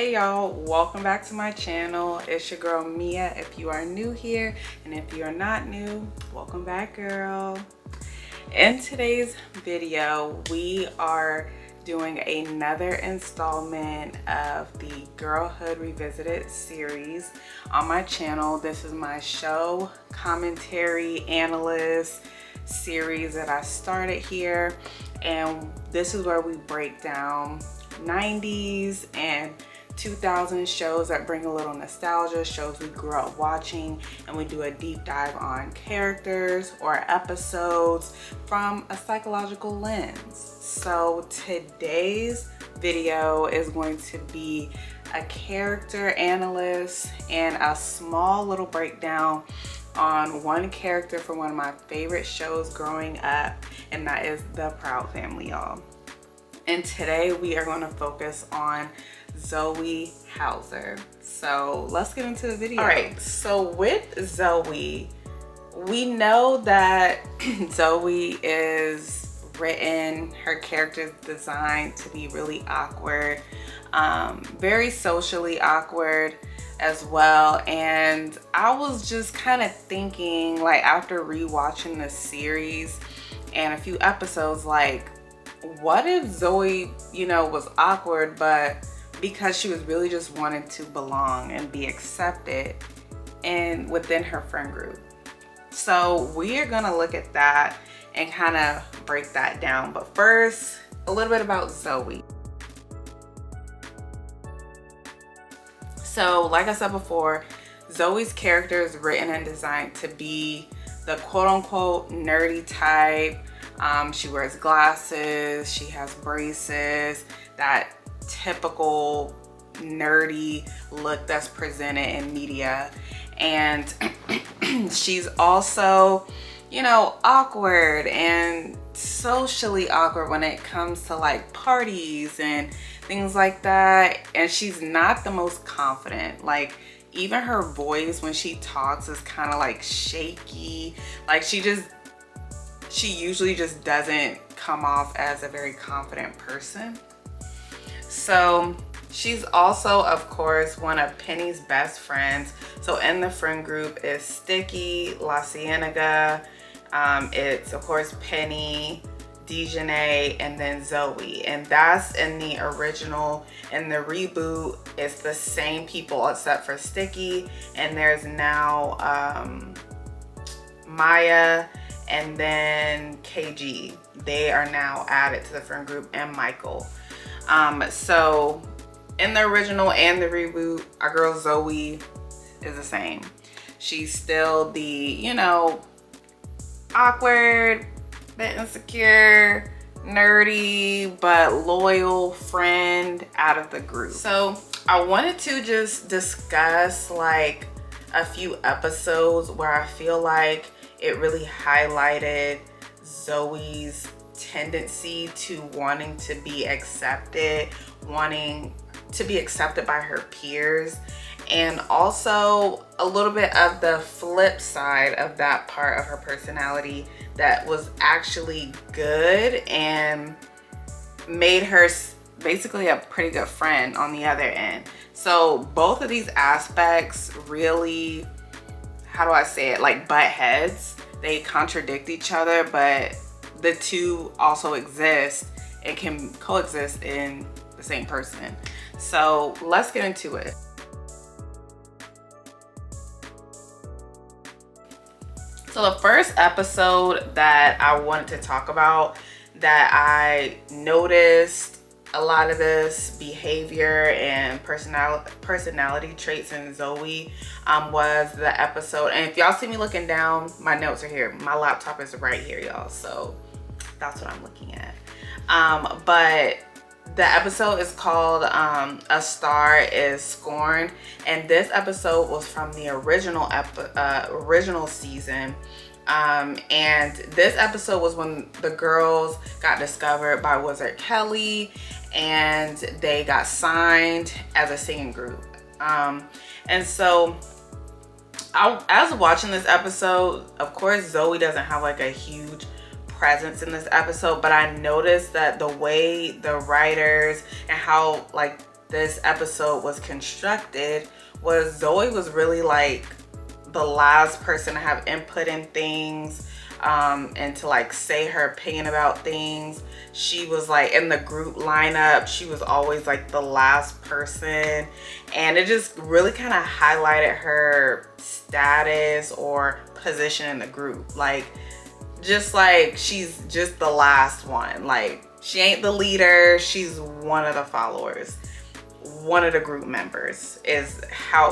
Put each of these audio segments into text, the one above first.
Hey y'all, welcome back to my channel. It's your girl Mia if you are new here, and if you are not new, welcome back, girl. In today's video, we are doing another installment of the Girlhood Revisited series on my channel. This is my show commentary analyst series that I started here, and this is where we break down 90s and 2000 shows that bring a little nostalgia, shows we grew up watching, and we do a deep dive on characters or episodes from a psychological lens. So today's video is going to be a character analyst and a small little breakdown on one character from one of my favorite shows growing up, and that is The Proud Family, y'all. And today we are going to focus on Zoey Hauser. So let's get into the video. All right, so with Zoey, we know that Zoey is written, her character's designed to be really awkward, very socially awkward as well. And I was just kind of thinking, like, after rewatching the series and a few episodes, like, what if Zoey, was awkward, but because she was really just wanting to belong and be accepted and within her friend group. So we are gonna look at that and kind of break that down. But first, a little bit about Zoey. So like I said before, Zoey's character is written and designed to be the quote-unquote nerdy type. She wears glasses, she has braces, that typical nerdy look that's presented in media. And she's also, awkward and socially awkward when it comes to like parties and things like that. And she's not the most confident. Like, even her voice when she talks is kind of like shaky. Like, she usually just doesn't come off as a very confident person. So she's also, of course, one of Penny's best friends. So in the friend group is Sticky, La Cienega. It's, of course, Penny, Dejanay, and then Zoey. And that's in the original. In the reboot, it's the same people except for Sticky. And there's now Maya and then KG. They are now added to the friend group, and Michael. So in the original and the reboot, our girl Zoey is the same. She's still the, awkward, bit insecure, nerdy, but loyal friend out of the group. So I wanted to just discuss like a few episodes where I feel like it really highlighted Zoey's tendency to wanting to be accepted, wanting to be accepted by her peers, and also a little bit of the flip side of that part of her personality that was actually good and made her basically a pretty good friend on the other end. So both of these aspects really, how do I say it, like butt heads. They contradict each other, but the two also exist and can coexist in the same person. So let's get into it. So the first episode that I wanted to talk about, that I noticed a lot of this behavior and personality traits in Zoey, was the episode. And if y'all see me looking down, my notes are here. My laptop is right here, y'all. So that's what I'm looking at. But the episode is called A Star is Scorned, and this episode was from the original season. And this episode was when the girls got discovered by Wizard Kelly and they got signed as a singing group. And so as watching this episode, of course Zoey doesn't have like a huge presence in this episode, but I noticed that the way the writers and how like this episode was constructed was Zoey was really like the last person to have input in things, and to like say her opinion about things. She was like in the group lineup, she was always like the last person, and it just really kind of highlighted her status or position in the group. Like, just like she's just the last one. Like, she ain't the leader, she's one of the followers, one of the group members, is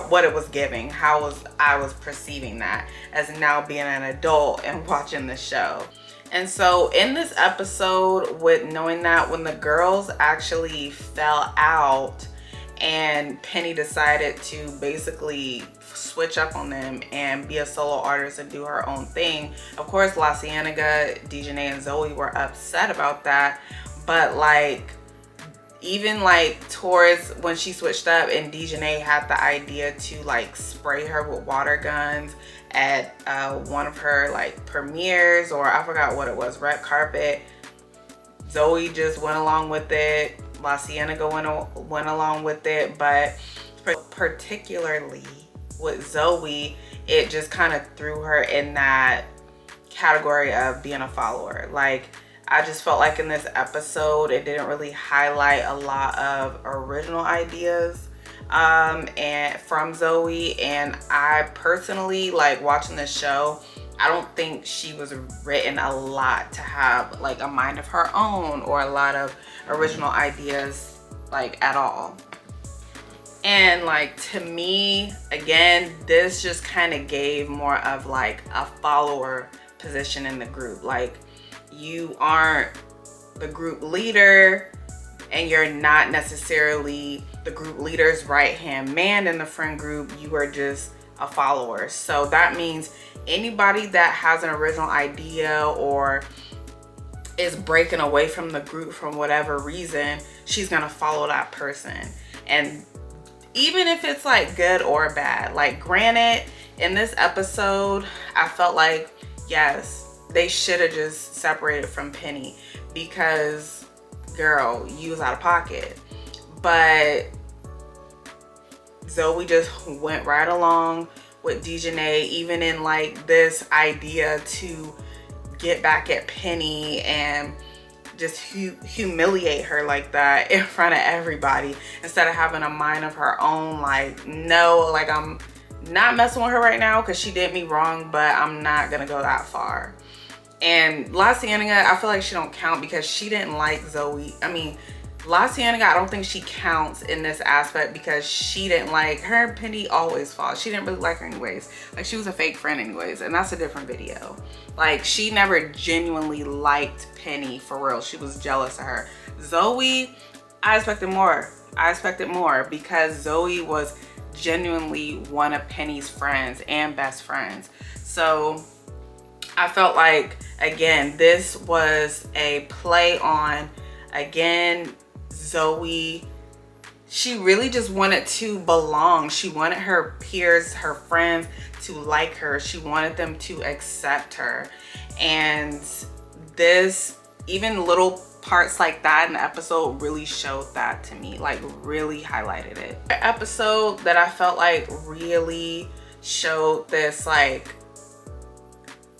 what it was giving, how I was perceiving that as now being an adult and watching the show. And so in this episode, with knowing that when the girls actually fell out and Penny decided to basically switch up on them and be a solo artist and do her own thing, of course La Cienega, Dejanay, and Zoey were upset about that. But like, even like towards when she switched up and Dejanay had the idea to like spray her with water guns at one of her like premieres, or I forgot what it was, red carpet, Zoey just went along with it. La Cienega went along with it. But particularly with Zoey, it just kind of threw her in that category of being a follower. Like, I just felt like in this episode, it didn't really highlight a lot of original ideas and from Zoey. And I personally, like, watching this show, I don't think she was written a lot to have like a mind of her own or a lot of original ideas, like, at all. And like, to me, again, this just kind of gave more of like a follower position in the group. Like, you aren't the group leader, and you're not necessarily the group leader's right-hand man in the friend group. You are just a follower. So that means anybody that has an original idea or is breaking away from the group from whatever reason, she's gonna follow that person. And even if it's like good or bad, like, granted, in this episode, I felt like, yes, they should have just separated from Penny, because girl, you was out of pocket. But Zoey just went right along with Dejanay, even in like this idea to get back at Penny and just humiliate her like that in front of everybody, instead of having a mind of her own. Like, no, like, I'm not messing with her right now because she did me wrong, but I'm not gonna go that far. And La Cienega, I feel like she don't count because she didn't like Zoey. I mean, La Cienega, I don't think she counts in this aspect because she didn't like her. And Penny always fought. She didn't really like her anyways. Like, she was a fake friend anyways, and that's a different video. Like, she never genuinely liked Penny for real. She was jealous of her. Zoey, I expected more. I expected more because Zoey was genuinely one of Penny's friends and best friends. So I felt like, again, this was a play on, again, Zoey. She really just wanted to belong. She wanted her peers, her friends, to like her. She wanted them to accept her. And this, even little parts like that in the episode really showed that to me, like, really highlighted it. The episode that I felt like really showed this, like,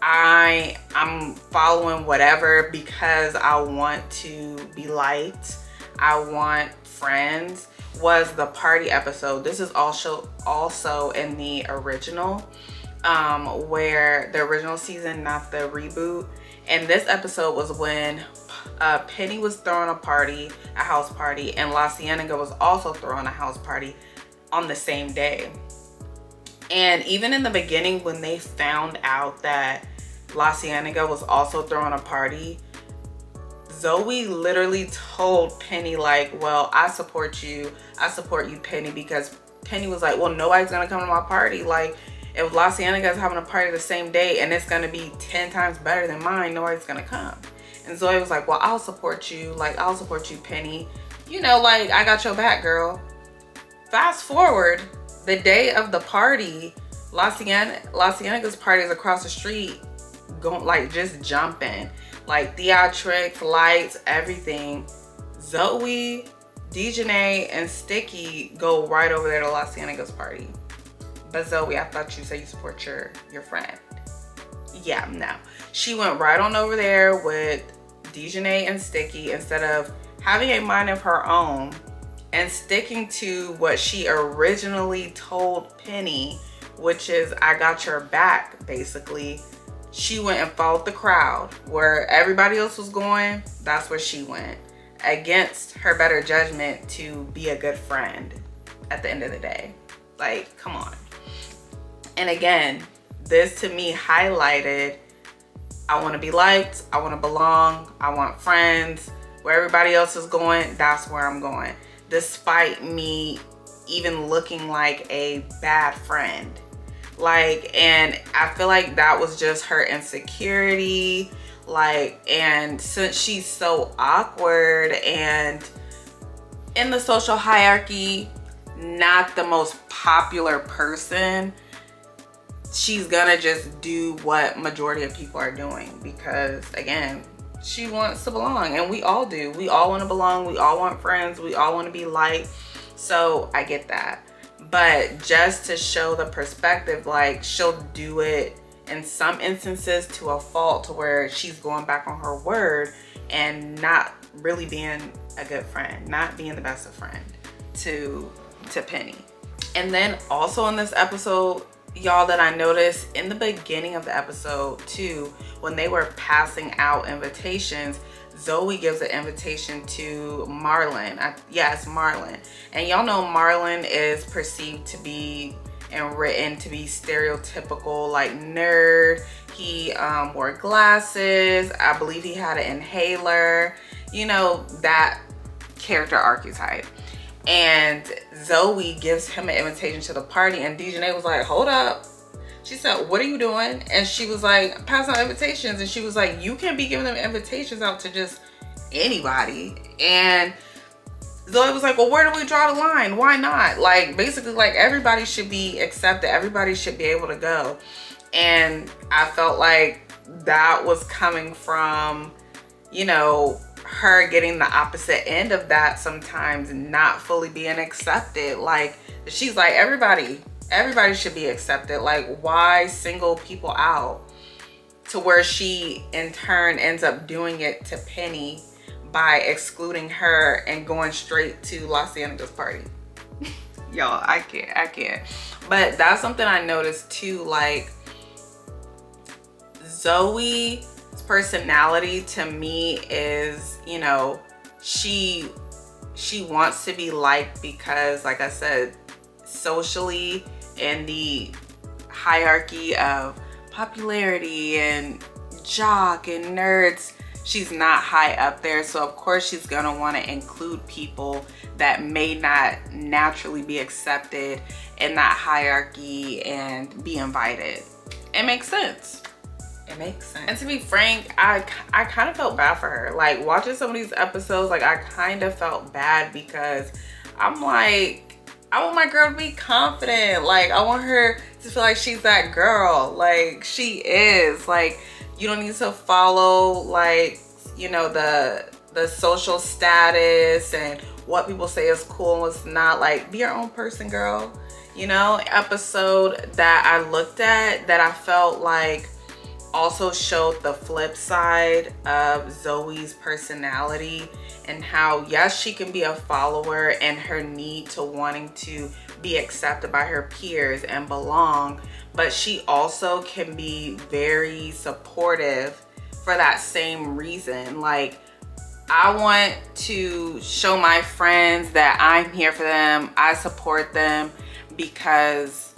I'm following whatever because I want to be liked, I want friends, was the party episode. This is also in the original, where the original season, not the reboot. And this episode was when Penny was throwing a house party, and La Cienega was also throwing a house party on the same day. And even in the beginning, when they found out that La Cienega was also throwing a party, Zoey literally told Penny, like, well, I support you, Penny, because Penny was like, well, nobody's gonna come to my party. Like, if La Cienega is having a party the same day and it's gonna be 10 times better than mine, nobody's gonna come. And Zoey was like, well, I'll support you, like, I'll support you, Penny, you know, like, I got your back, girl. Fast forward, the day of the party, La Cienega's party is across the street, going, like, just jumping, like, theatrics, lights, everything. Zoey Dejanay and Sticky go right over there to La Cienaga's party. But Zoey, I thought you said you support your friend. Yeah, no. She went right on over there with Dejanay and Sticky instead of having a mind of her own and sticking to what she originally told Penny, which is, I got your back, basically. She went and followed the crowd. Where everybody else was going, that's where she went. Against her better judgment to be a good friend at the end of the day. Like, come on. And again, this to me highlighted, I want to be liked, I want to belong, I want friends. Where everybody else is going, that's where I'm going. Despite me even looking like a bad friend. Like, and I feel like that was just her insecurity. Like, and since she's so awkward and in the social hierarchy, not the most popular person, she's gonna just do what majority of people are doing because, again, she wants to belong, and we all do. We all want to belong, we all want friends, we all want to be liked. So I get that, but just to show the perspective, like, she'll do it in some instances to a fault, to where she's going back on her word and not really being a good friend, not being the best of friend to Penny. And then also in this episode, y'all, that I noticed in the beginning of the episode too, when they were passing out invitations, Zoey gives an invitation to Marlon. Yes, Marlon. And y'all know Marlon is perceived to be and written to be stereotypical, like, nerd. He wore glasses. I believe he had an inhaler. You know, that character archetype. And Zoey gives him an invitation to the party, and Dejanay was like, hold up. She said, what are you doing? And she was like, pass out invitations. And she was like, you can't be giving them invitations out to just anybody. And Zoey was like, well, where do we draw the line? Why not? Like, basically, like, everybody should be accepted. Everybody should be able to go. And I felt like that was coming from, you know, her getting the opposite end of that sometimes, not fully being accepted. Like, she's like, everybody should be accepted. Like, why single people out? To where she in turn ends up doing it to Penny by excluding her and going straight to La Cienaga's party. Y'all, I can't. But that's something I noticed too. Like, Zoey's personality to me is, you know, she wants to be liked because, like I said, socially in the hierarchy of popularity and jock and nerds, she's not high up there. So of course she's gonna want to include people that may not naturally be accepted in that hierarchy and be invited. It makes sense. It makes sense. And to be frank, I kind of felt bad for her. Like, watching some of these episodes, like, I kind of felt bad because I'm like, I want my girl to be confident. Like, I want her to feel like she's that girl. Like, she is. Like, you don't need to follow, like, you know, the social status and what people say is cool and what's not. Like, be your own person, girl. You know, episode that I looked at that I felt like also showed the flip side of Zoey's personality and how, yes, she can be a follower and her need to wanting to be accepted by her peers and belong, but she also can be very supportive for that same reason. Like, I want to show my friends that I'm here for them, I support them because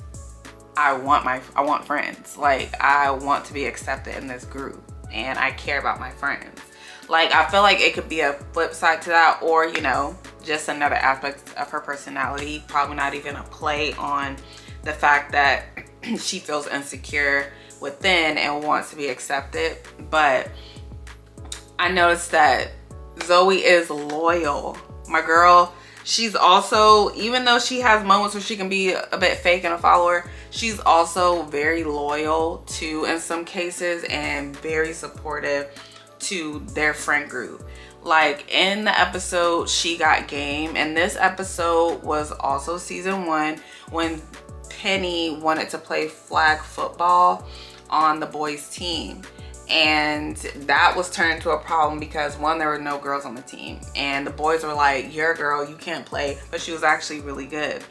I want friends. Like, I want to be accepted in this group and I care about my friends. Like, I feel like it could be a flip side to that, or, you know, just another aspect of her personality. Probably not even a play on the fact that she feels insecure within and wants to be accepted. But I noticed that Zoey is loyal. My girl, she's also, even though she has moments where she can be a bit fake and a follower, she's also very loyal to, in some cases, and very supportive to their friend group. Like in the episode She Got Game, and this episode was also season 1 when Penny wanted to play flag football on the boys team, and that was turned into a problem because one, there were no girls on the team, and the boys were like, you're a girl, you can't play, but she was actually really good.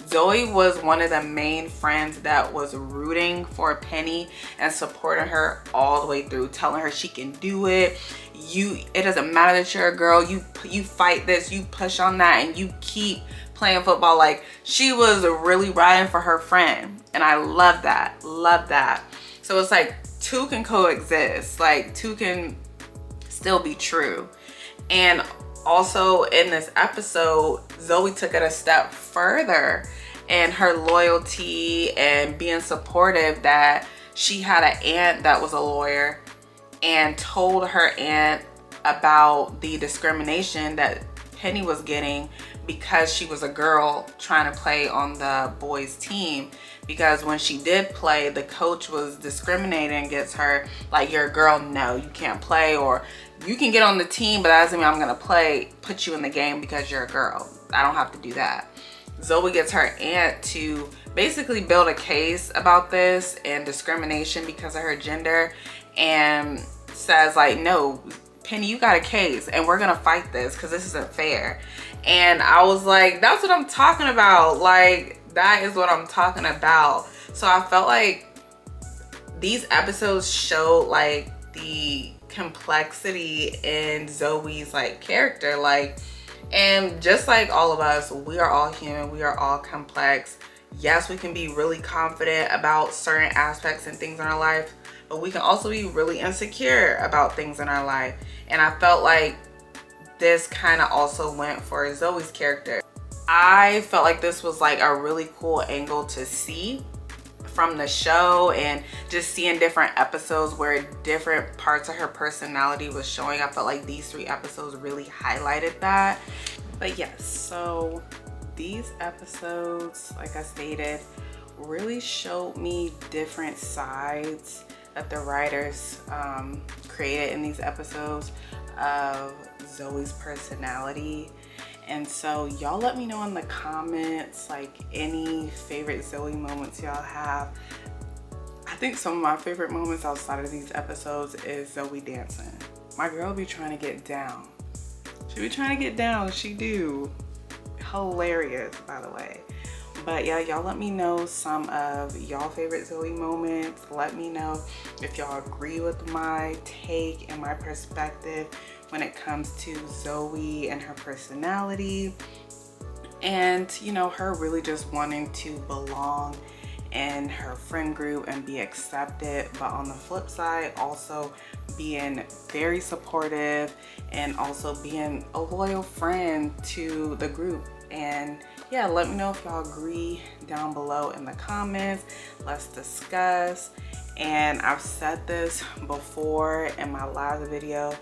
Zoey was one of the main friends that was rooting for Penny and supporting her all the way through, telling her she can do it. It doesn't matter that you're a girl, you fight this, you push on that, and you keep playing football. Like, she was really riding for her friend, and I love that, love that. So it's like two can coexist, like two can still be true. And also in this episode, Zoey took it a step further in her loyalty and being supportive, that she had an aunt that was a lawyer and told her aunt about the discrimination that Penny was getting because she was a girl trying to play on the boys team. Because when she did play, the coach was discriminating against her, like, you're a girl, no, you can't play, or you can get on the team, but that doesn't mean I'm gonna put you in the game because you're a girl. I don't have to do that. Zoey gets her aunt to basically build a case about this and discrimination because of her gender, and says like, no, Penny, you got a case and we're gonna fight this because this isn't fair. And I was like, that's what I'm talking about. Like, that is what I'm talking about. So I felt like these episodes showed like the complexity in Zoey's like character, like, and just like all of us, we are all human, we are all complex. Yes, we can be really confident about certain aspects and things in our life, but we can also be really insecure about things in our life. And I felt like this kind of also went for Zoey's character. I felt like this was like a really cool angle to see from the show, and just seeing different episodes where different parts of her personality was showing. I felt like these 3 episodes really highlighted that. But yes, so these episodes, like I stated, really showed me different sides that the writers created in these episodes of Zoey's personality. And so y'all let me know in the comments like any favorite Zoey moments y'all have. I think some of my favorite moments outside of these episodes is Zoey dancing. My girl be trying to get down. She be trying to get down, she do. Hilarious, by the way. But yeah, y'all let me know some of y'all favorite Zoey moments. Let me know if y'all agree with my take and my perspective when it comes to Zoey and her personality, and you know, her really just wanting to belong in her friend group and be accepted, but on the flip side also being very supportive and also being a loyal friend to the group. And yeah, let me know if y'all agree down below in the comments. Let's discuss. And I've said this before in my last video,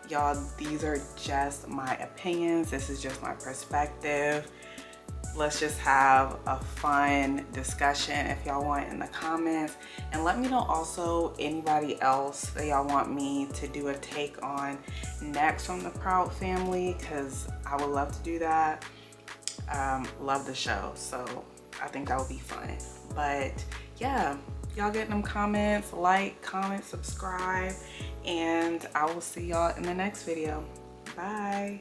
y'all, these are just my opinions, this is just my perspective. Let's just have a fun discussion if y'all want in the comments, and let me know also anybody else that y'all want me to do a take on next from the Proud family, because I would love to do that. Love the show, so I think that would be fun. But yeah, y'all get them comments, like, comment, subscribe, and I will see y'all in the next video. Bye.